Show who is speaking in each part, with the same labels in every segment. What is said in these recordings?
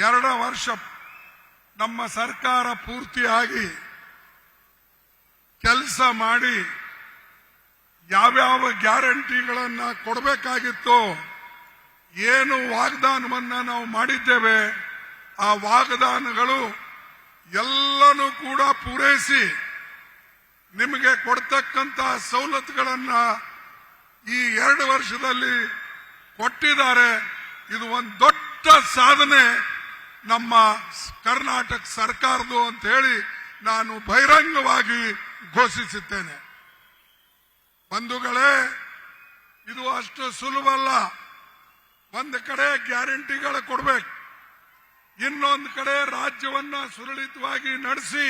Speaker 1: 2 ವರ್ಷ ನಮ್ಮ ಸರ್ಕಾರ ಪೂರ್ತಿಯಾಗಿ ಕೆಲಸ ಮಾಡಿ ಯಾವ್ಯಾವ ಗ್ಯಾರಂಟಿಗಳನ್ನ ಕೊಡಬೇಕಾಗಿತ್ತು, ಏನು ವಾಗ್ದಾನವನ್ನ ನಾವು ಮಾಡಿದ್ದೇವೆ, ಆ ವಾಗ್ದಾನಗಳು ಎಲ್ಲನೂ ಕೂಡ ಪೂರೈಸಿ ನಿಮಗೆ ಕೊಡ್ತಕ್ಕಂತ ಸವಲತ್ತುಗಳನ್ನ ಈ 2 ವರ್ಷದಲ್ಲಿ ಕೊಟ್ಟಿದ್ದಾರೆ. ಇದು ಒಂದು ದೊಡ್ಡ ಸಾಧನೆ ನಮ್ಮ ಕರ್ನಾಟಕ ಸರ್ಕಾರದ್ದು ಅಂತ ಹೇಳಿ ನಾನು ಬಹಿರಂಗವಾಗಿ ಘೋಷಿಸುತ್ತೇನೆ. ಬಂಧುಗಳೇ, ಇದು ಅಷ್ಟು ಸುಲಭ ಅಲ್ಲ. ಒಂದು ಕಡೆ ಗ್ಯಾರಂಟಿಗಳು ಕೊಡಬೇಕು, ಇನ್ನೊಂದು ಕಡೆ ರಾಜ್ಯವನ್ನ ಸುರಳಿತವಾಗಿ ನಡೆಸಿ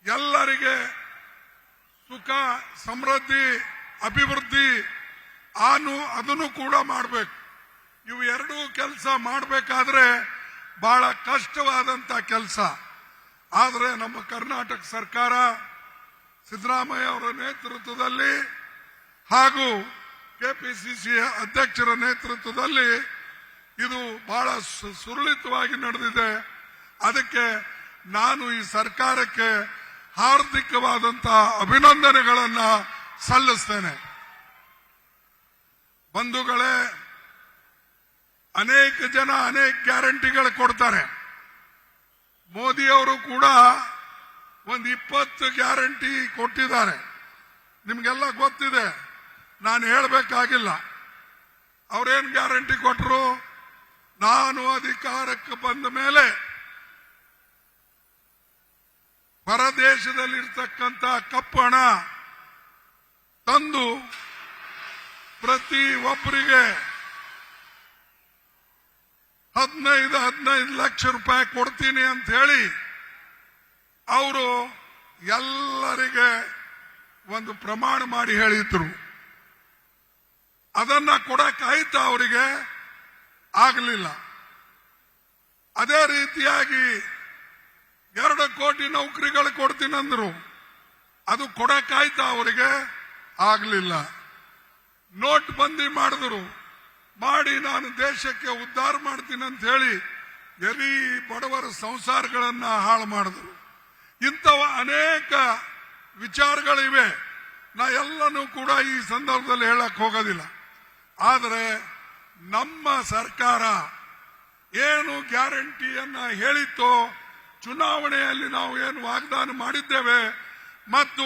Speaker 1: ಎಲ್ಲರಿಗೆ ಸುಖ, ಸಮೃದ್ಧಿ, ಅಭಿವೃದ್ಧಿ ಅದನ್ನು ಕೂಡ ಮಾಡಬೇಕು. ಇವು ಎರಡೂ ಕೆಲಸ ಮಾಡಬೇಕಾದ್ರೆ ಬಹಳ ಕಷ್ಟವಾದಂತ ಕೆಲಸ. ಆದರೆ ನಮ್ಮ ಕರ್ನಾಟಕ ಸರ್ಕಾರ ಸಿದ್ದರಾಮಯ್ಯ ಅವರ ನೇತೃತ್ವದಲ್ಲಿ ಹಾಗೂ ಕೆಪಿಸಿಸಿ ಅಧ್ಯಕ್ಷರ ನೇತೃತ್ವದಲ್ಲಿ ಇದು ಬಹಳ ಸುರಳಿತವಾಗಿ ನಡೆದಿದೆ. ಅದಕ್ಕೆ ನಾನು ಈ ಸರ್ಕಾರಕ್ಕೆ ಹಾರ್ದಿಕವಾದಂತಹ ಅಭಿನಂದನೆಗಳನ್ನ ಸಲ್ಲಿಸ್ತೇನೆ. ಬಂಧುಗಳೇ, ಅನೇಕ ಜನ ಅನೇಕ ಗ್ಯಾರಂಟಿಗಳು ಕೊಡ್ತಾರೆ. ಮೋದಿಯವರು ಕೂಡ ಒಂದು 20 ಗ್ಯಾರಂಟಿ ಕೊಟ್ಟಿದ್ದಾರೆ. ನಿಮ್ಗೆಲ್ಲ ಗೊತ್ತಿದೆ, ನಾನು ಹೇಳಬೇಕಾಗಿಲ್ಲ. ಅವ್ರೇನ್ ಗ್ಯಾರಂಟಿ ಕೊಟ್ಟರು? ನಾನು ಅಧಿಕಾರಕ್ಕೆ ಬಂದ ಮೇಲೆ ಹೊರದೇಶದಲ್ಲಿರ್ತಕ್ಕಂಥ ಕಪ್ಪು ಹಣ ತಂದು ಪ್ರತಿ ಒಬ್ಬರಿಗೆ 15 ಲಕ್ಷ ರೂಪಾಯಿ ಕೊಡ್ತೀನಿ ಅಂತ ಹೇಳಿ ಅವರು ಎಲ್ಲರಿಗೆ ಒಂದು ಪ್ರಮಾಣ ಮಾಡಿ ಹೇಳಿದ್ರು. ಅದನ್ನ ಕೊಡಕ್ಕಾಯ್ತಾ? ಅವರಿಗೆ ಆಗಲಿಲ್ಲ. ಅದೇ ರೀತಿಯಾಗಿ 2 ಕೋಟಿ ನೌಕರಿಗಳು ಕೊಡ್ತೀನಂದ್ರು. ಅದು ಕೊಡಕ್ಕಾಯ್ತಾ? ಅವರಿಗೆ ಆಗಲಿಲ್ಲ. ನೋಟ್ ಬಂದಿ ಮಾಡಿದ್ರು. ಮಾಡಿ ನಾನು ದೇಶಕ್ಕೆ ಉದ್ಧಾರ ಮಾಡ್ತೀನಿ ಅಂತ ಹೇಳಿ ಎಲ್ಲಿ ಬಡವರ ಸಂಸಾರಗಳನ್ನ ಹಾಳು ಮಾಡಿದ್ರು. ಇಂಥವ ಅನೇಕ ವಿಚಾರಗಳಿವೆ. ನಾ ಎಲ್ಲನೂ ಕೂಡ ಈ ಸಂದರ್ಭದಲ್ಲಿ ಹೇಳಕ್ ಹೋಗೋದಿಲ್ಲ. ಆದರೆ ನಮ್ಮ ಸರ್ಕಾರ ಏನು ಗ್ಯಾರಂಟಿಯನ್ನ ಹೇಳಿತ್ತೋ, ಚುನಾವಣೆಯಲ್ಲಿ ನಾವು ಏನು ವಾಗ್ದಾನ ಮಾಡಿದ್ದೇವೆ, ಮತ್ತು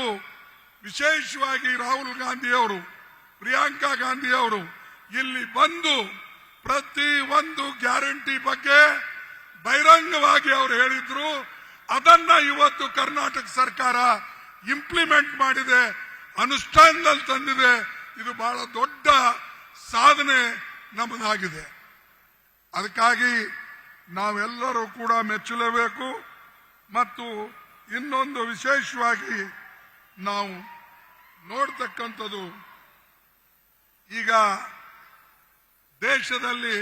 Speaker 1: ವಿಶೇಷವಾಗಿ ರಾಹುಲ್ ಗಾಂಧಿ ಅವರು, ಪ್ರಿಯಾಂಕಾ ಗಾಂಧಿ ಅವರು ಇಲ್ಲಿ ಬಂದು ಪ್ರತಿ ಒಂದು ಗ್ಯಾರಂಟಿ ಬಗ್ಗೆ ಬಹಿರಂಗವಾಗಿ ಅವರು ಹೇಳಿದ್ರು. ಅದನ್ನ ಇವತ್ತು ಕರ್ನಾಟಕ ಸರ್ಕಾರ ಇಂಪ್ಲಿಮೆಂಟ್ ಮಾಡಿದೆ, ಅನುಷ್ಠಾನದಲ್ಲಿ ತಂದಿದೆ. ಇದು ಬಹಳ ದೊಡ್ಡ ಸಾಧನೆ ನಮ್ಮದಾಗಿದೆ. ಅದಕ್ಕಾಗಿ ನಾವೆಲ್ಲರೂ ಕೂಡ ಮೆಚ್ಚಲೇಬೇಕು. ಮತ್ತು ಇನ್ನೊಂದು ವಿಶೇಷವಾಗಿ ನಾವು ನೋಡ್ತಕ್ಕಂಥದ್ದು, ಈಗ ದೇಶದಲ್ಲಿ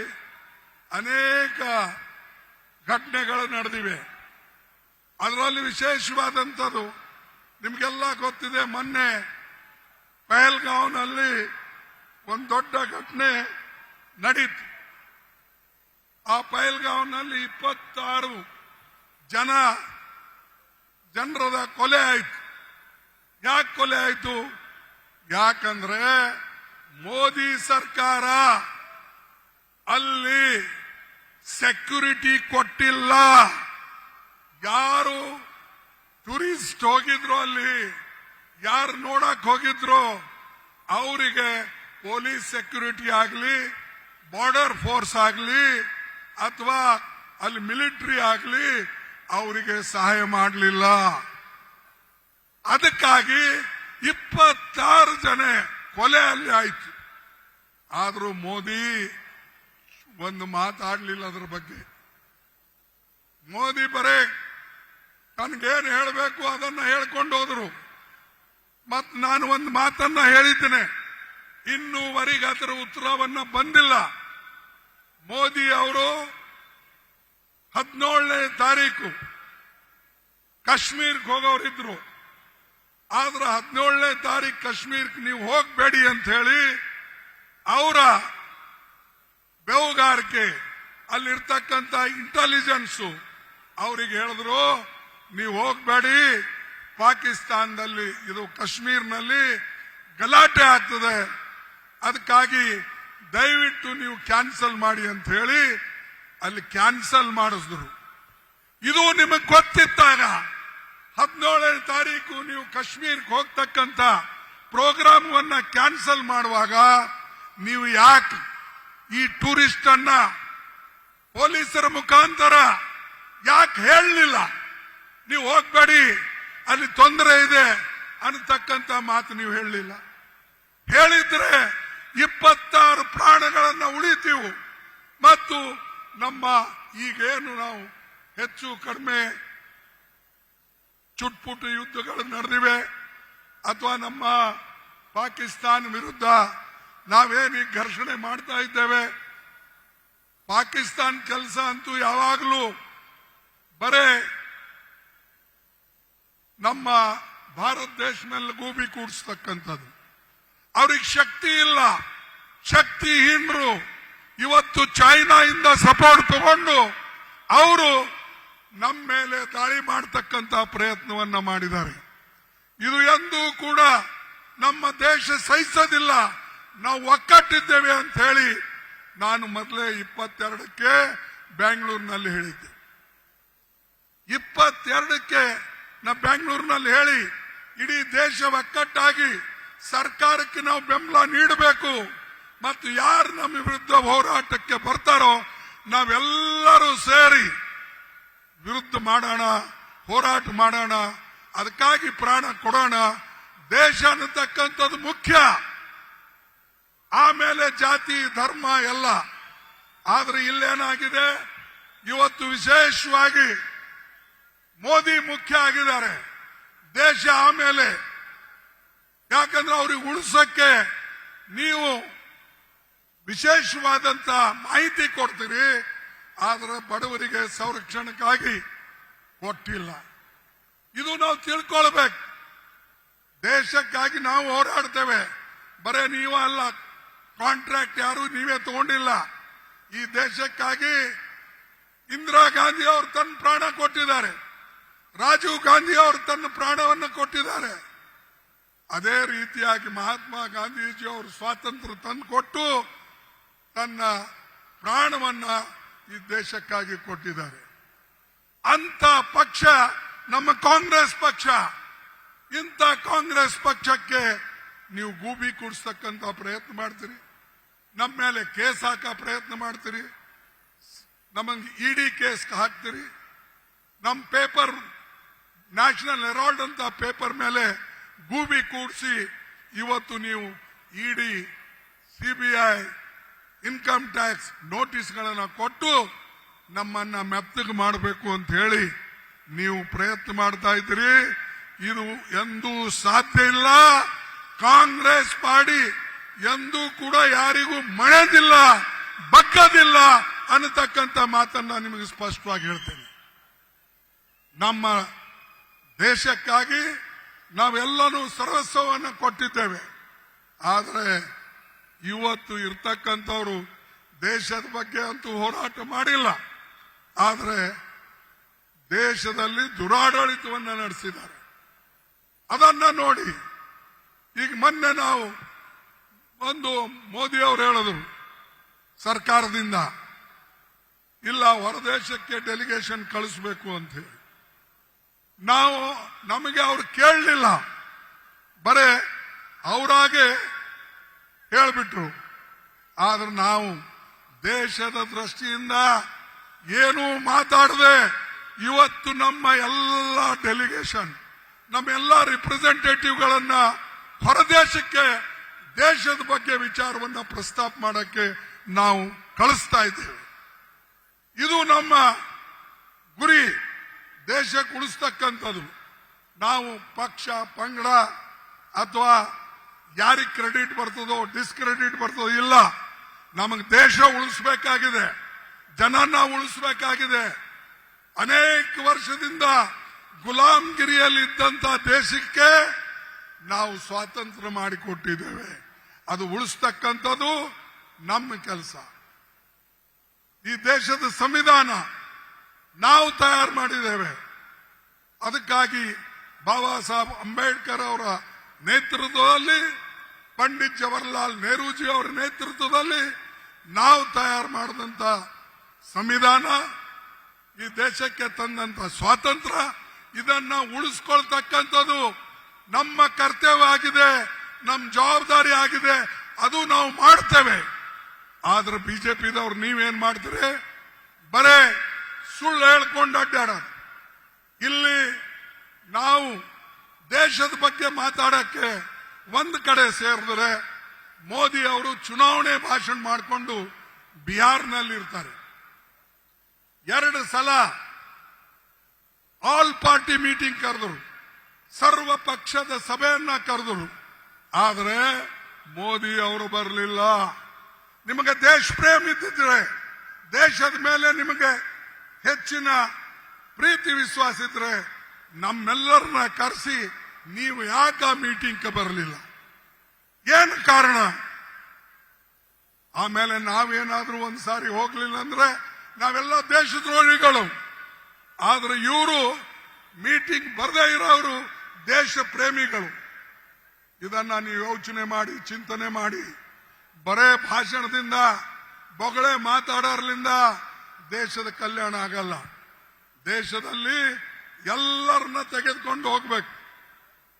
Speaker 1: ಅನೇಕ ಘಟನೆಗಳು ನಡೆದಿವೆ. ಅದರಲ್ಲಿ ವಿಶೇಷವಾದಂಥದ್ದು ನಿಮಗೆಲ್ಲ ಗೊತ್ತಿದೆ. ಮೊನ್ನೆ ಪಹಲ್ಗಾಂವ್ನಲ್ಲಿ ಒಂದು ದೊಡ್ಡ ಘಟನೆ ನಡೀತು. ಆ ಪಹಲ್ಗಾಂವ್ನಲ್ಲಿ 26 ಜನರದ ಕೊಲೆ ಆಯಿತು. ಯಾಕೆ ಕೊಲೆ ಆಯಿತು? ಯಾಕಂದ್ರೆ ಮೋದಿ ಸರ್ಕಾರ ಅಲ್ಲಿ ಸೆಕ್ಯೂರಿಟಿ ಕೊಟ್ಟಿಲ್ಲ. ಯಾರು ಟೂರಿಸ್ಟ್ ಹೋಗಿದ್ರು, ಅಲ್ಲಿ ಯಾರು ನೋಡಕ್ ಹೋಗಿದ್ರು, ಅವರಿಗೆ ಪೊಲೀಸ್ ಸೆಕ್ಯೂರಿಟಿ ಆಗಲಿ, ಬಾರ್ಡರ್ ಫೋರ್ಸ್ ಆಗಲಿ, ಅಥವಾ ಅಲ್ಲಿ ಮಿಲಿಟರಿ ಆಗಲಿ ಅವರಿಗೆ ಸಹಾಯ ಮಾಡಲಿಲ್ಲ. ಅದಕ್ಕಾಗಿ 26 ಜನ ಕೊಲೆ ಅಲ್ಲಿ ಆಯ್ತು. ಆದ್ರೂ ಮೋದಿ ಒಂದು ಮಾತಾಡಲಿಲ್ಲ ಅದರ ಬಗ್ಗೆ. ಮೋದಿ ಬರೇ ತನಗೇನು ಹೇಳಬೇಕು ಅದನ್ನ ಹೇಳ್ಕೊಂಡು ಹೋದ್ರು. ಮತ್ ನಾನು ಒಂದು ಮಾತನ್ನ ಹೇಳಿದ್ದೇನೆ, ಇನ್ನೂವರೆಗೆ ಅದರ ಉತ್ತರವನ್ನ ಬಂದಿಲ್ಲ. ಮೋದಿ ಅವರು 17ನೇ ತಾರೀಕು ಕಾಶ್ಮೀರ್ಗೆ ಹೋಗೋರಿದ್ರು. ಆದ್ರೆ 17ನೇ ತಾರೀಕು ಕಾಶ್ಮೀರ್ಗೆ ನೀವು ಹೋಗಬೇಡಿ ಅಂತ ಹೇಳಿ ಅವರ ಬೆವುಗಾರಿಕೆ ಅಲ್ಲಿರ್ತಕ್ಕಂಥ ಇಂಟೆಲಿಜೆನ್ಸ್ ಅವ್ರಿಗೆ ಹೇಳಿದ್ರು, ನೀವು ಹೋಗ್ಬೇಡಿ, ಪಾಕಿಸ್ತಾನದಲ್ಲಿ ಇದು ಕಾಶ್ಮೀರ್ನಲ್ಲಿ ಗಲಾಟೆ ಆಗ್ತದೆ, ಅದಕ್ಕಾಗಿ ದಯವಿಟ್ಟು ನೀವು ಕ್ಯಾನ್ಸಲ್ ಮಾಡಿ ಅಂತ ಹೇಳಿ ಅಲ್ಲಿ ಕ್ಯಾನ್ಸಲ್ ಮಾಡಿಸಿದ್ರು. ಇದು ನಿಮಗೆ ಗೊತ್ತಿದ್ದಾಗ 17ನೇ ತಾರೀಕು ನೀವು ಕಾಶ್ಮೀರ್ಗೆ ಹೋಗ್ತಕ್ಕಂಥ ಪ್ರೋಗ್ರಾಮವನ್ನ ಕ್ಯಾನ್ಸಲ್ ಮಾಡುವಾಗ ನೀವು ಯಾಕೆ ಈ ಟೂರಿಸ್ಟ್ ಅನ್ನ ಪೊಲೀಸರ ಮುಖಾಂತರ ಯಾಕೆ ಹೇಳಲಿಲ್ಲ? ನೀವು ಹೋಗ್ಬೇಡಿ, ಅಲ್ಲಿ ತೊಂದರೆ ಇದೆ ಅನ್ನತಕ್ಕಂಥ ಮಾತು ನೀವು ಹೇಳಲಿಲ್ಲ. ಹೇಳಿದ್ರೆ 26 ಪ್ರಾಣಗಳನ್ನ ಉಳಿತೀವು ಮತ್ತು ನಮ್ಮ ಈಗೇನು ನಾವು ಹೆಚ್ಚು ಕಡಿಮೆ ಚುಟ್ಪುಟ್ಟು ಯುದ್ಧಗಳು ನಡೆದಿವೆ ಅಥವಾ ನಮ್ಮ ಪಾಕಿಸ್ತಾನ ವಿರುದ್ಧ ನಾವೇನು ಘರ್ಷಣೆ ಮಾಡ್ತಾ ಇದ್ದೇವೆ, ಪಾಕಿಸ್ತಾನ ಕೆಲಸ ಅಂತೂ ಯಾವಾಗಲೂ ಬರೇ ನಮ್ಮ ಭಾರತ ದೇಶ ಮೇಲೆ ಗೂಬಿ ಕೂಡಿಸ್ತಕ್ಕಂಥದ್ದು. ಅವ್ರಿಗೆ ಶಕ್ತಿ ಇಲ್ಲ, ಶಕ್ತಿಹೀನರು. ಇವತ್ತು ಚೈನಾದಿಂದ ಸಪೋರ್ಟ್ ತಗೊಂಡು ಅವರು ನಮ್ಮ ಮೇಲೆ ದಾಳಿ ಮಾಡತಕ್ಕಂಥ ಪ್ರಯತ್ನವನ್ನ ಮಾಡಿದ್ದಾರೆ. ಇದು ಎಂದೂ ಕೂಡ ನಮ್ಮ ದೇಶ ಸಹಿಸೋದಿಲ್ಲ. ನಾವು ಒಕ್ಕಟ್ಟಿದ್ದೇವೆ ಅಂತ ಹೇಳಿ ನಾನು ಮೊದಲೇ 22ಕ್ಕೆ ಬೆಂಗಳೂರಿನಲ್ಲಿ ಹೇಳಿದ್ದೆ. 22ಕ್ಕೆ ನಾ ಬೆಂಗಳೂರಿನಲ್ಲಿ ಹೇಳಿ ಇಡೀ ದೇಶ ಒಕ್ಕಟ್ಟಾಗಿ ಸರ್ಕಾರಕ್ಕೆ ನಾವು ಬೆಂಬಲ ನೀಡಬೇಕು ಮತ್ತು ಯಾರು ನಮ್ಮ ವಿರುದ್ಧ ಹೋರಾಟಕ್ಕೆ ಬರ್ತಾರೋ ನಾವೆಲ್ಲರೂ ಸೇರಿ ವಿರುದ್ಧ ಮಾಡೋಣ, ಹೋರಾಟ ಮಾಡೋಣ, ಅದಕ್ಕಾಗಿ ಪ್ರಾಣ ಕೊಡೋಣ. ದೇಶ ಅನ್ನತಕ್ಕಂಥದ್ದು ಮುಖ್ಯ, ಆಮೇಲೆ ಜಾತಿ ಧರ್ಮ ಎಲ್ಲ. ಆದ್ರೆ ಇಲ್ಲೇನಾಗಿದೆ, ಇವತ್ತು ವಿಶೇಷವಾಗಿ ಮೋದಿ ಮುಖ್ಯ ಆಗಿದ್ದಾರೆ, ದೇಶ ಆಮೇಲೆ. ಯಾಕಂದ್ರೆ ಅವ್ರಿಗೆ ಉಳಿಸಕ್ಕೆ ನೀವು ವಿಶೇಷವಾದಂತ ಮಾಹಿತಿ ಕೊಡ್ತೀರಿ, ಆದ್ರೆ ಬಡವರಿಗೆ ಸಂರಕ್ಷಣೆಗಾಗಿ ಕೊಟ್ಟಿಲ್ಲ. ಇದು ನಾವು ತಿಳ್ಕೊಳ್ಬೇಕು. ದೇಶಕ್ಕಾಗಿ ನಾವು ಹೋರಾಡ್ತೇವೆ, ಬರೇ ನೀವು ಅಲ್ಲ, ಕಾಂಟ್ರಾಕ್ಟ್ ಯಾರು ನೀವೇ ತಗೊಂಡಿಲ್ಲ. ಈ ದೇಶಕ್ಕಾಗಿ ಇಂದಿರಾ ಗಾಂಧಿ ಅವರು ತನ್ನ ಪ್ರಾಣ ಕೊಟ್ಟಿದ್ದಾರೆ, ರಾಜೀವ್ ಗಾಂಧಿ ಅವರು ತನ್ನ ಪ್ರಾಣವನ್ನು ಕೊಟ್ಟಿದ್ದಾರೆ. ಅದೇ ರೀತಿಯಾಗಿ ಮಹಾತ್ಮ ಗಾಂಧೀಜಿ ಅವರು ಸ್ವಾತಂತ್ರ್ಯ ತಂದು ಕೊಟ್ಟು ತನ್ನ ಪ್ರಾಣವನ್ನ ಈ ದೇಶಕ್ಕಾಗಿ ಕೊಟ್ಟಿದ್ದಾರೆ. ಅಂತ ಪಕ್ಷ ನಮ್ಮ ಕಾಂಗ್ರೆಸ್ ಪಕ್ಷ. ಇಂಥ ಕಾಂಗ್ರೆಸ್ ಪಕ್ಷಕ್ಕೆ ನೀವು ಗೂಬಿ ಕೂಡಿಸ್ತಕ್ಕಂಥ ಪ್ರಯತ್ನ ಮಾಡ್ತೀರಿ, ನಮ್ಮ ಮೇಲೆ ಕೇಸ್ ಹಾಕೋ ಪ್ರಯತ್ನ ಮಾಡ್ತೀರಿ, ನಮಗೆ ಇಡಿ ಕೇಸ್ ಹಾಕ್ತೀರಿ. ನಮ್ಮ ಪೇಪರ್ ನ್ಯಾಷನಲ್ ಹೆರಾಲ್ಡ್ ಅಂತ ಪೇಪರ್ ಮೇಲೆ ಗೂಬಿ ಕೂಡಿಸಿ ಇವತ್ತು ನೀವು ಇಡಿ, ಸಿಬಿಐ, ಇನ್ಕಮ್ ಟ್ಯಾಕ್ಸ್ ನೋಟಿಸ್ಗಳನ್ನು ಕೊಟ್ಟು ನಮ್ಮನ್ನ ಮೆತ್ತಗೆ ಮಾಡಬೇಕು ಅಂತ ಹೇಳಿ ನೀವು ಪ್ರಯತ್ನ ಮಾಡ್ತಾ ಇದ್ದೀರಿ. ಇದು ಎಂದೂ ಸಾಧ್ಯ ಇಲ್ಲ. ಕಾಂಗ್ರೆಸ್ ಪಾರ್ಟಿ ಎಂದೂ ಕೂಡ ಯಾರಿಗೂ ಮಣೆದಿಲ್ಲ, ಬಗ್ಗದಿಲ್ಲ ಅನ್ನತಕ್ಕಂಥ ಮಾತನ್ನ ನಿಮಗೆ ಸ್ಪಷ್ಟವಾಗಿ ಹೇಳ್ತೇನೆ. ನಮ್ಮ ದೇಶಕ್ಕಾಗಿ ನಾವೆಲ್ಲನೂ ಸರ್ವಸ್ವವನ್ನು ಕೊಟ್ಟಿದ್ದೇವೆ. ಆದರೆ ಇವತ್ತು ಇರ್ತಕ್ಕಂಥವ್ರು ದೇಶದ ಬಗ್ಗೆ ಅಂತೂ ಹೋರಾಟ ಮಾಡಿಲ್ಲ, ಆದರೆ ದೇಶದಲ್ಲಿ ದುರಾಡಳಿತವನ್ನು ನಡೆಸಿದ್ದಾರೆ. ಅದನ್ನ ನೋಡಿ ಈಗ ಮೊನ್ನೆ ನಾವು ಒಂದು ಮೋದಿ ಅವರು ಹೇಳಿದ್ರು ಸರ್ಕಾರದಿಂದ, ಇಲ್ಲ ಹೊರದೇಶಕ್ಕೆ ಡೆಲಿಗೇಷನ್ ಕಳಿಸಬೇಕು ಅಂತ ಹೇಳಿ. ನಮಗೆ ಅವ್ರು ಕೇಳಲಿಲ್ಲ, ಬರೇ ಅವರಾಗೆ ಹೇಳ್ಬಿಟ್ರು. ಆದ್ರೆ ನಾವು ದೇಶದ ದೃಷ್ಟಿಯಿಂದ ಏನೂ ಮಾತಾಡದೆ ಇವತ್ತು ನಮ್ಮ ಎಲ್ಲ ಡೆಲಿಗೇಷನ್, ನಮ್ಮ ಎಲ್ಲ ರಿಪ್ರೆಸೆಂಟೇಟಿವ್ಗಳನ್ನ ಹೊರದೇಶಕ್ಕೆ ದೇಶದ ಬಗ್ಗೆ ವಿಚಾರವನ್ನ ಪ್ರಸ್ತಾಪ ಮಾಡಕ್ಕೆ ನಾವು ಕಳಿಸ್ತಾ ಇದ್ದೇವೆ. ಇದು ನಮ್ಮ ಗುರಿ, ದೇಶಕ್ಕೆ ಉಳಿಸ್ತಕ್ಕಂಥದ್ದು. ನಾವು ಪಕ್ಷ ಪಂಗಡ ಅಥವಾ ಯಾರಿಗೆ ಕ್ರೆಡಿಟ್ ಬರ್ತದೋ ಡಿಸ್ಕ್ರೆಡಿಟ್ ಬರ್ತದೋ ಇಲ್ಲ. ನಮಗೆ ದೇಶ ಉಳಿಸಬೇಕಾಗಿದೆ, ಜನನ ಉಳಿಸಬೇಕಾಗಿದೆ. ಅನೇಕ ವರ್ಷದಿಂದ ಗುಲಾಮಗಿರಿಯಲ್ಲಿ ಇದ್ದಂತ ದೇಶಕ್ಕೆ ನಾವು ಸ್ವಾತಂತ್ರ್ಯ ಮಾಡಿಕೊಟ್ಟಿದ್ದೇವೆ. ಅದು ಉಳಿಸ್ತಕ್ಕಂಥದ್ದು ನಮ್ಮ ಕೆಲಸ. ಈ ದೇಶದ ಸಂವಿಧಾನ ನಾವು ತಯಾರು ಮಾಡಿದ್ದೇವೆ. ಅದಕ್ಕಾಗಿ ಬಾಬಾ ಸಾಹೇಬ್ ಅಂಬೇಡ್ಕರ್ ಅವರ ನೇತೃತ್ವದಲ್ಲಿ, ಪಂಡಿತ್ ಜವಾಹರ್ಲಾಲ್ ನೆಹರೂಜಿ ಅವರ ನೇತೃತ್ವದಲ್ಲಿ ನಾವು ತಯಾರು ಮಾಡಿದಂತ ಸಂವಿಧಾನ, ಈ ದೇಶಕ್ಕೆ ತಂದಂತ ಸ್ವಾತಂತ್ರ್ಯ, ಇದನ್ನ ಉಳಿಸ್ಕೊಳ್ತಕ್ಕಂಥದ್ದು ನಮ್ಮ ಕರ್ತವ್ಯ ಆಗಿದೆ, ನಮ್ಮ ಜವಾಬ್ದಾರಿ ಆಗಿದೆ. ಅದು ನಾವು ಮಾಡ್ತೇವೆ. ಆದ್ರೆ ಬಿಜೆಪಿದವ್ರು ನೀವೇನ್ ಮಾಡ್ತೀರಿ? ಬರೇ ಸುಳ್ಳು ಹೇಳ್ಕೊಂಡು ಅಡ್ಡಾಡೋದು. ಇಲ್ಲಿ ನಾವು ದೇಶದ ಬಗ್ಗೆ ಮಾತಾಡಕ್ಕೆ ಒಂದು ಕಡೆ ಸೇರಿದ್ರೆ ಮೋದಿ ಅವರು ಚುನಾವಣೆ ಭಾಷಣ ಮಾಡಿಕೊಂಡು ಬಿಹಾರ್ನಲ್ಲಿ ಇರ್ತಾರೆ. 2 ಸಲ ಆಲ್ ಪಾರ್ಟಿ ಮೀಟಿಂಗ್ ಕರೆದರು, ಸರ್ವ ಪಕ್ಷದ ಸಭೆಯನ್ನ ಕರೆದರು. ಆದರೆ ಮೋದಿ ಅವರು ಬರಲಿಲ್ಲ. ನಿಮಗೆ ದೇಶ ಪ್ರೇಮ ಇದ್ದಿದ್ರೆ, ದೇಶದ ಮೇಲೆ ನಿಮಗೆ ಹೆಚ್ಚಿನ ಪ್ರೀತಿ ವಿಶ್ವಾಸ ಇದ್ರೆ ನಮ್ಮೆಲ್ಲರನ್ನ ಕರೆಸಿ ನೀವು ಯಾಕೆ ಆ ಮೀಟಿಂಗ್ ಬರಲಿಲ್ಲ? ಏನು ಕಾರಣ? ಆಮೇಲೆ ನಾವೇನಾದ್ರೂ ಒಂದ್ಸಾರಿ ಹೋಗ್ಲಿಲ್ಲ ಅಂದ್ರೆ ನಾವೆಲ್ಲ ದೇಶದ್ರೋಹಿಗಳು. ಆದ್ರೆ ಇವರು ಮೀಟಿಂಗ್ ಬರದೇ ಇರೋರು ದೇಶ ಪ್ರೇಮಿಗಳು. ಇದನ್ನ ನೀವು ಯೋಚನೆ ಮಾಡಿ, ಚಿಂತನೆ ಮಾಡಿ. ಬರೇ ಭಾಷಣದಿಂದ, ಬೊಗಳೆ ಮಾತಾಡೋರ್ಲಿಂದ ದೇಶದ ಕಲ್ಯಾಣ ಆಗಲ್ಲ. ದೇಶದಲ್ಲಿ ಎಲ್ಲರನ್ನ ತೆಗೆದುಕೊಂಡು ಹೋಗ್ಬೇಕು.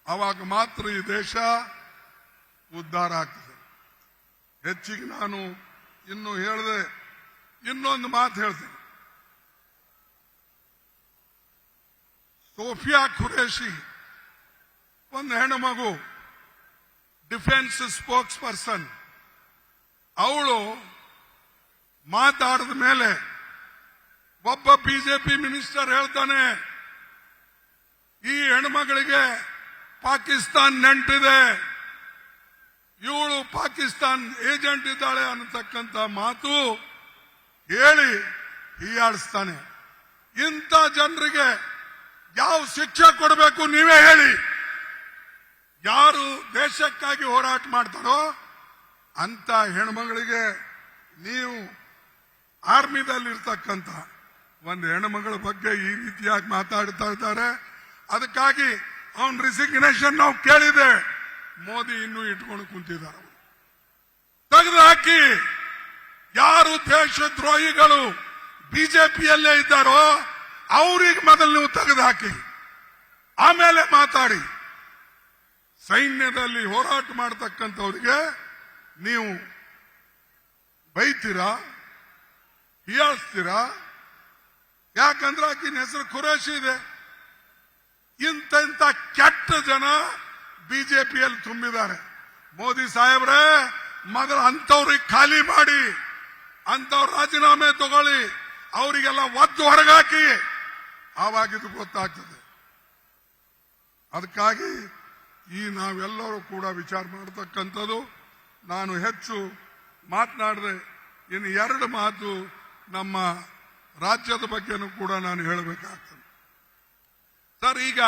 Speaker 1: ಅವಾಗ ಮಾತ್ರ ಈ ದೇಶ ಉದ್ಧಾರ ಆಗ್ತದೆ. ಹೆಚ್ಚಿಗೆ ನಾನು ಇನ್ನು ಹೇಳಿದೆ, ಇನ್ನೊಂದು ಮಾತು ಹೇಳ್ತೀನಿ. ಸೋಫಿಯಾ ಖುರೇಶಿ ಒಂದು ಹೆಣ್ಣು ಮಗು, ಡಿಫೆನ್ಸ್ ಸ್ಪೋಕ್ಸ್ ಪರ್ಸನ್. ಅವಳು ಮಾತಾಡಿದ ಮೇಲೆ ಒಬ್ಬ ಬಿಜೆಪಿ ಮಿನಿಸ್ಟರ್ ಹೇಳ್ತಾನೆ, ಈ ಹೆಣ್ಮಗಳಿಗೆ ಪಾಕಿಸ್ತಾನ್ ನೆಂಟಿದೆ, ಇವಳು ಪಾಕಿಸ್ತಾನ್ ಏಜೆಂಟ್ ಇದ್ದಾಳೆ ಅನ್ನತಕ್ಕಂಥ ಮಾತು ಹೇಳಿ ಹೀಯಾಡಿಸ್ತಾನೆ. ಇಂಥ ಜನರಿಗೆ ಯಾವ ಶಿಕ್ಷೆ ಕೊಡಬೇಕು ನೀವೇ ಹೇಳಿ. ಯಾರು ದೇಶಕ್ಕಾಗಿ ಹೋರಾಟ ಮಾಡ್ತಾರೋ ಅಂತ ಹೆಣ್ಮಗಳಿಗೆ ನೀವು ಆರ್ಮಿದಲ್ಲಿರ್ತಕ್ಕಂಥ ಒಂದು ಹೆಣ್ಮಗಳ ಬಗ್ಗೆ ಈ ರೀತಿಯಾಗಿ ಮಾತಾಡ್ತಾ ಇದ್ದಾರೆ. ಅದಕ್ಕಾಗಿ ಅವನ್ ರಿಸಿಗ್ನೇಷನ್ ನಾವು ಕೇಳಿದೆ. ಮೋದಿ ಇನ್ನೂ ಇಟ್ಕೊಂಡು ಕುಂತಿದ್ದಾರೆ. ತೆಗೆದು ಹಾಕಿ. ಯಾರು ದೇಶದ್ರೋಹಿಗಳು ಬಿಜೆಪಿಯಲ್ಲೇ ಇದ್ದಾರೋ ಅವ್ರಿಗೆ ಮೊದಲು ನೀವು ತೆಗೆದು ಹಾಕಿ, ಆಮೇಲೆ ಮಾತಾಡಿ. ಸೈನ್ಯದಲ್ಲಿ ಹೋರಾಟ ಮಾಡತಕ್ಕಂಥವ್ರಿಗೆ ನೀವು ಬೈತೀರಾ, ಹೀಯಾಳಿಸ್ತೀರಾ? ಯಾಕಂದ್ರೆ ಆಕಿನ ಹೆಸರು ಖುರೇಶಿ ಇದೆ. ಇಂಥ ಕೆಟ್ಟ ಜನ ಬಿಜೆಪಿಯಲ್ಲಿ ತುಂಬಿದ್ದಾರೆ. ಮೋದಿ ಸಾಹೇಬ್ರೆ, ಮೊದಲು ಅಂತವ್ರಿಗೆ ಖಾಲಿ ಮಾಡಿ, ಅಂತವ್ರ ರಾಜೀನಾಮೆ ತಗೊಳ್ಳಿ, ಅವರಿಗೆಲ್ಲ ಒದ್ದು ಹೊರಗಾಕಿ, ಆವಾಗ ಇದು ಗೊತ್ತಾಗ್ತದೆ. ಅದಕ್ಕಾಗಿ ಈ ನಾವೆಲ್ಲರೂ ಕೂಡ ವಿಚಾರ ಮಾಡತಕ್ಕಂಥದ್ದು. ನಾನು ಹೆಚ್ಚು ಮಾತನಾಡದೆ ಇನ್ನು 2 ಮಾತು ನಮ್ಮ ರಾಜ್ಯದ ಬಗ್ಗೆನೂ ಕೂಡ ನಾನು ಹೇಳಬೇಕಾಗ್ತದೆ. ಸರ್, ಈಗ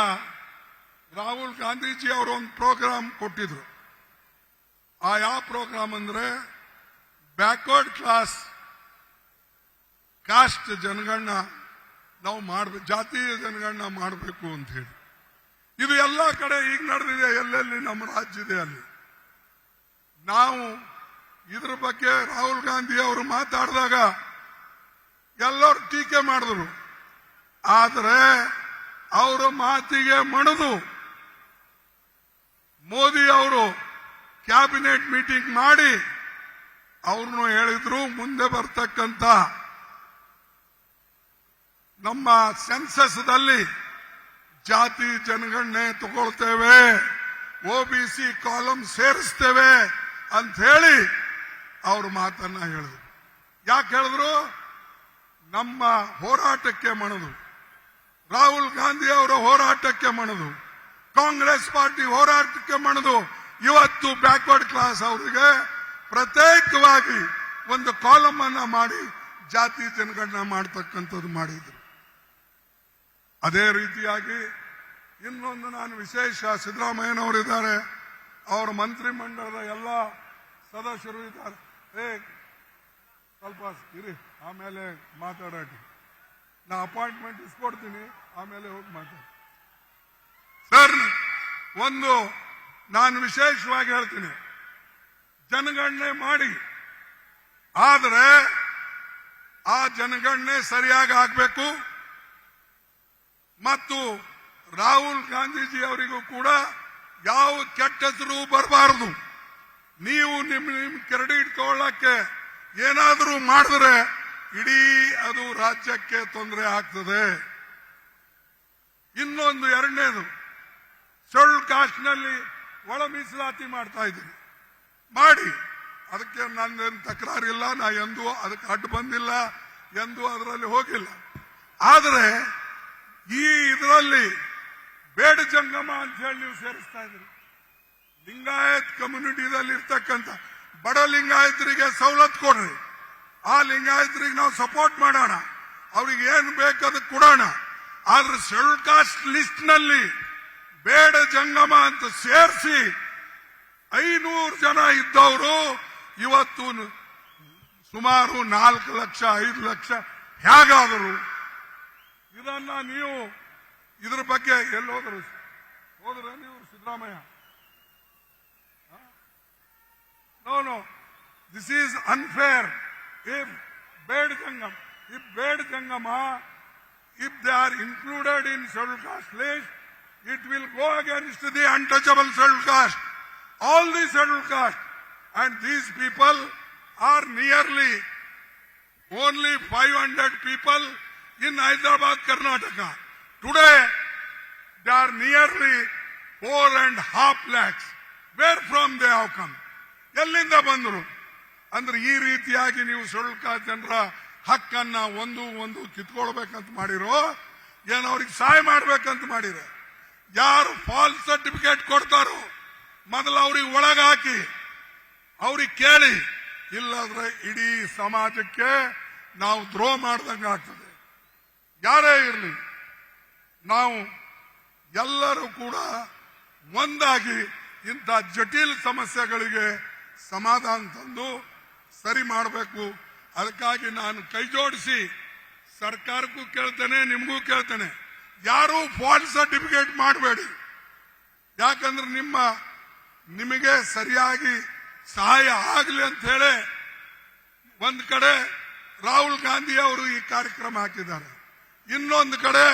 Speaker 1: ರಾಹುಲ್ ಗಾಂಧೀಜಿ ಅವರು ಒಂದು ಪ್ರೋಗ್ರಾಮ್ ಕೊಟ್ಟಿದ್ರು. ಆ ಯಾವ ಪ್ರೋಗ್ರಾಮ್ ಅಂದ್ರೆ ಬ್ಯಾಕ್ವರ್ಡ್ ಕ್ಲಾಸ್ ಕಾಸ್ಟ್ ಜನಗಣನ ನಾವು ಮಾಡಬೇಕು, ಜಾತೀಯ ಜನಗಣನ ಮಾಡಬೇಕು ಅಂತ ಹೇಳಿ. ಇದು ಎಲ್ಲ ಕಡೆ ಈಗ ನಡೆದಿದೆ. ಎಲ್ಲೆಲ್ಲಿ ನಮ್ಮ ರಾಜ್ಯ ಇದೆ ಅಲ್ಲಿ. ನಾವು ಇದ್ರ ಬಗ್ಗೆ ರಾಹುಲ್ ಗಾಂಧಿ ಅವರು ಮಾತಾಡಿದಾಗ ಎಲ್ಲರೂ ಟೀಕೆ ಮಾಡಿದ್ರು. ಆದರೆ ಅವರ ಮಾತಿಗೆ ಮಣಿದು ಮೋದಿ ಅವರು ಕ್ಯಾಬಿನೆಟ್ ಮೀಟಿಂಗ್ ಮಾಡಿ ಅವ್ರನ್ನು ಹೇಳಿದ್ರು, ಮುಂದೆ ಬರ್ತಕ್ಕಂಥ ನಮ್ಮ ಸೆನ್ಸಸ್ದಲ್ಲಿ ಜಾತಿ ಜನಗಣನೆ ತಗೊಳ್ತೇವೆ, ಒಬಿಸಿ ಕಾಲಮ್ ಸೇರಿಸ್ತೇವೆ ಅಂತ ಹೇಳಿ ಅವ್ರ ಮಾತನ್ನ ಹೇಳಿದ್ರು. ಯಾಕೆ ಹೇಳಿದ್ರು? ನಮ್ಮ ಹೋರಾಟಕ್ಕೆ ಮಣಿದು, ರಾಹುಲ್ ಗಾಂಧಿ ಅವರ ಹೋರಾಟಕ್ಕೆ ಮಣಿದು, ಕಾಂಗ್ರೆಸ್ ಪಾರ್ಟಿ ಹೋರಾಟಕ್ಕೆ ಮಣಿದು ಇವತ್ತು ಬ್ಯಾಕ್ವರ್ಡ್ ಕ್ಲಾಸ್ ಅವರಿಗೆ ಪ್ರತ್ಯೇಕವಾಗಿ ಒಂದು ಕಾಲಮ್ ಅನ್ನ ಮಾಡಿ ಜಾತಿ ಜನಗಣನೆ ಮಾಡತಕ್ಕಂಥದ್ದು ಮಾಡಿದ್ರು. ಅದೇ ರೀತಿಯಾಗಿ ಇನ್ನೊಂದು ನಾನು ವಿಶೇಷ, ಸಿದ್ದರಾಮಯ್ಯನವರಿದ್ದಾರೆ, ಅವರ ಮಂತ್ರಿ ಮಂಡಲದ ಎಲ್ಲ ಸದಸ್ಯರು ಇದ್ದಾರೆ. ಸ್ವಲ್ಪ ಇರಿ, ಆಮೇಲೆ ಮಾತಾಡೋಕೆ ನಾ ಅಪಾಯಿಂಟ್ಮೆಂಟ್ ಇಸ್ಕೊಡ್ತೀನಿ, ಆಮೇಲೆ ಹೋಗಿ ಮಾತಾಡಿ. ಸರ್, ಒಂದು ನಾನು ವಿಶೇಷವಾಗಿ ಹೇಳ್ತೀನಿ, ಜನಗಣನೆ ಮಾಡಿ, ಆದರೆ ಆ ಜನಗಣನೆ ಸರಿಯಾಗಿ ಆಗಬೇಕು. ಮತ್ತು ರಾಹುಲ್ ಗಾಂಧೀಜಿ ಅವರಿಗೂ ಕೂಡ ಯಾವ ಕೆಟ್ಟ ಹೆಸರು ಬರಬಾರದು. ನೀವು ನಿಮ್ ಕ್ರೆಡಿಟ್ ತಗೊಳ್ಳಕ್ಕೆ ಏನಾದರೂ ಮಾಡಿದ್ರೆ ಇಡೀ ಅದು ರಾಜ್ಯಕ್ಕೆ ತೊಂದರೆ ಆಗ್ತದೆ. ಇನ್ನೊಂದು ಎರಡನೇದು, ಶೆಡ್ಯೂಲ್ ಕಾಸ್ಟ್ನಲ್ಲಿ ಒಳ ಮೀಸಲಾತಿ ಮಾಡ್ತಾ ಇದ್ದೀರಿ, ಮಾಡಿ, ಅದಕ್ಕೆ ನಂದೇನು ತಕರಾರಿಲ್ಲ. ನಾ ಎಂದೂ ಅದಕ್ಕೆ ಅಡ್ಡು ಬಂದಿಲ್ಲ, ಎಂದೂ ಅದರಲ್ಲಿ ಹೋಗಿಲ್ಲ. ಆದರೆ ಈ ಇದರಲ್ಲಿ ಬೇಡ ಜಂಗಮ ಅಂತ ಹೇಳಿ ನೀವು ಸೇರಿಸ್ತಾ ಇದ್ರಿ. ಲಿಂಗಾಯತ್ ಕಮ್ಯುನಿಟಿದಲ್ಲಿ ಇರ್ತಕ್ಕಂಥ ಬಡ ಲಿಂಗಾಯತರಿಗೆ ಸವಲತ್ತು ಕೊಡ್ರಿ, ಆ ಲಿಂಗಾಯತರಿಗೆ ನಾವು ಸಪೋರ್ಟ್ ಮಾಡೋಣ, ಅವ್ರಿಗೆ ಏನು ಬೇಕು ಅದಕ್ಕೆ ಕೊಡೋಣ. ಆದ್ರೆ ಶೆಡ್ಯೂಲ್ ಕಾಸ್ಟ್ ಲಿಸ್ಟ್ ನಲ್ಲಿ ಬೇಡ ಜಂಗಮ ಅಂತ ಸೇರಿಸಿ 500 ಜನ ಇದ್ದವರು ಇವತ್ತು ಸುಮಾರು 4 ಲಕ್ಷ 5 ಲಕ್ಷ ಹೇಗಾದರು? ಇದನ್ನ ನೀವು ಇದ್ರ ಬಗ್ಗೆ ಎಲ್ಲಿ ಹೋದ್ರೆ ನೀವು Siddaramaiah? No, this is unfair. If Bed Jangama, if they are included in scheduled caste list, it will go against the untouchable scheduled caste, all the scheduled caste, and these people are nearly only 500 people in Hyderabad, Karnataka. Today, they are nearly 4.5 lakhs. Where from they have come? ಎಲ್ಲಿಂದ ಬಂದರು? ಅಂದ್ರೆ ಈ ರೀತಿಯಾಗಿ ನೀವು schedule caste ಜನರ ಹಕ್ಕನ್ನ ಒಂದು ಕಿತ್ಕೊಳ್ಬೇಕಂತ ಮಾಡಿರೋ, ಏನು ಅವ್ರಿಗೆ ಸಹಾಯ ಮಾಡ್ಬೇಕಂತ ಮಾಡಿರೋ? ಯಾರು ಫಾಲ್ಸ್ ಸರ್ಟಿಫಿಕೇಟ್ ಕೊಡ್ತಾರೋ ಮೊದಲು ಅವ್ರಿಗೆ ಒಳಗಾಕಿ ಅವ್ರಿಗೆ ಕೇಳಿ, ಇಲ್ಲಾದ್ರೆ ಇಡೀ ಸಮಾಜಕ್ಕೆ ನಾವು ದ್ರೋಹ ಮಾಡ್ದಂಗೆ ಆಗ್ತದೆ. ಯಾರೇ ಇರಲಿ, ನಾವು ಎಲ್ಲರೂ ಕೂಡ ಒಂದಾಗಿ ಇಂಥ ಜಟಿಲ ಸಮಸ್ಯೆಗಳಿಗೆ ಸಮಾಧಾನ ತಂದು ಸರಿ ಮಾಡಬೇಕು. ಅದಕ್ಕಾಗಿ ನಾನು ಕೈ ಜೋಡಿಸಿ ಸರ್ಕಾರಕ್ಕೂ ಕೇಳ್ತೇನೆ, ನಿಮಗೂ ಕೇಳ್ತೇನೆ, ಯಾರೂ ಫಾಲ್ಸ್ ಸರ್ಟಿಫಿಕೇಟ್ ಮಾಡಬೇಡಿ. ಯಾಕಂದ್ರೆ ನಿಮಗೆ ಸರಿಯಾಗಿ ಸಹಾಯ ಆಗಲಿ ಅಂತ ಹೇಳಿ ಒಂದು ಕಡೆ ರಾಹುಲ್ ಗಾಂಧಿ ಅವರು ಈ ಕಾರ್ಯಕ್ರಮ ಹಾಕಿದ್ದಾರೆ, ಇನ್ನೊಂದು ಕಡೆ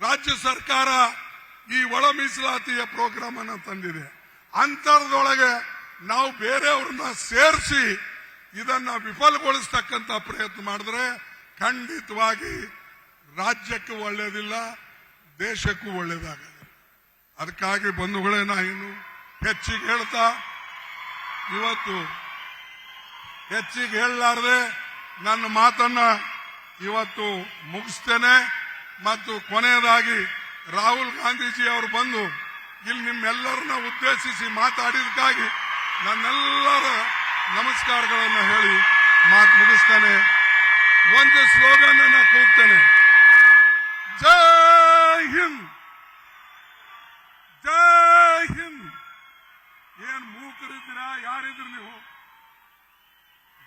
Speaker 1: ರಾಜ್ಯ ಸರ್ಕಾರ ಈ ಒಳ ಮೀಸಲಾತಿಯ ಪ್ರೋಗ್ರಾಮ್ ಅನ್ನು ತಂದಿದೆ. ಅಂತರದೊಳಗೆ ನಾವು ಬೇರೆಯವ್ರನ್ನ ಸೇರಿಸಿ ಇದನ್ನ ವಿಫಲಗೊಳಿಸ್ತಕ್ಕಂಥ ಪ್ರಯತ್ನ ಮಾಡಿದ್ರೆ ಖಂಡಿತವಾಗಿ ರಾಜ್ಯಕ್ಕೂ ಒಳ್ಳೆಯದಿಲ್ಲ, ದೇಶಕ್ಕೂ ಒಳ್ಳೆಯದಾಗಲ್ಲ. ಅದಕ್ಕಾಗಿ ಬಂಧುಗಳೇ, ನಾ ಇನ್ನು ಹೆಚ್ಚಿಗೆ ಹೇಳ್ತಾ ಇವತ್ತು ಹೆಚ್ಚಿಗೆ ಹೇಳಲಾರದೆ ನನ್ನ ಮಾತನ್ನ ಇವತ್ತು ಮುಗಿಸ್ತೇನೆ. ಮತ್ತು ಕೊನೆಯದಾಗಿ ರಾಹುಲ್ ಗಾಂಧೀಜಿ ಅವರು ಬಂದು ಇಲ್ಲಿ ನಿಮ್ಮೆಲ್ಲರನ್ನ ಉದ್ದೇಶಿಸಿ ಮಾತಾಡಿದಕ್ಕಾಗಿ ನನ್ನೆಲ್ಲರ ನಮಸ್ಕಾರಗಳನ್ನು ಹೇಳಿ ಮಾತು ಮುಗಿಸ್ತೇನೆ. ಒಂದು ಸ್ಲೋಗನ್ ಅನ್ನು ಕೂಗ್ತೇನೆ, ಜೈ ಹಿಂದ್, ಜೈ ಹಿಂದ್. ಏನ್ ಮೂಕರಿದ್ದೀರಾ? ಯಾರಿದ್ರು ನೀವು?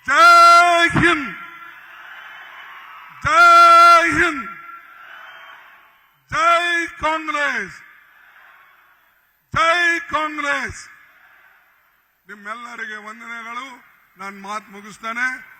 Speaker 1: ಜೈ ಹಿಂದ್, ಜೈ ಹಿಂದ್, ಜೈ ಕಾಂಗ್ರೆಸ್, ಜೈ ಕಾಂಗ್ರೆಸ್. ನಿಮ್ಮೆಲ್ಲರಿಗೆ ವಂದನೆಗಳು. ನಾನು ಮಾತು ಮುಗಿಸ್ತೇನೆ.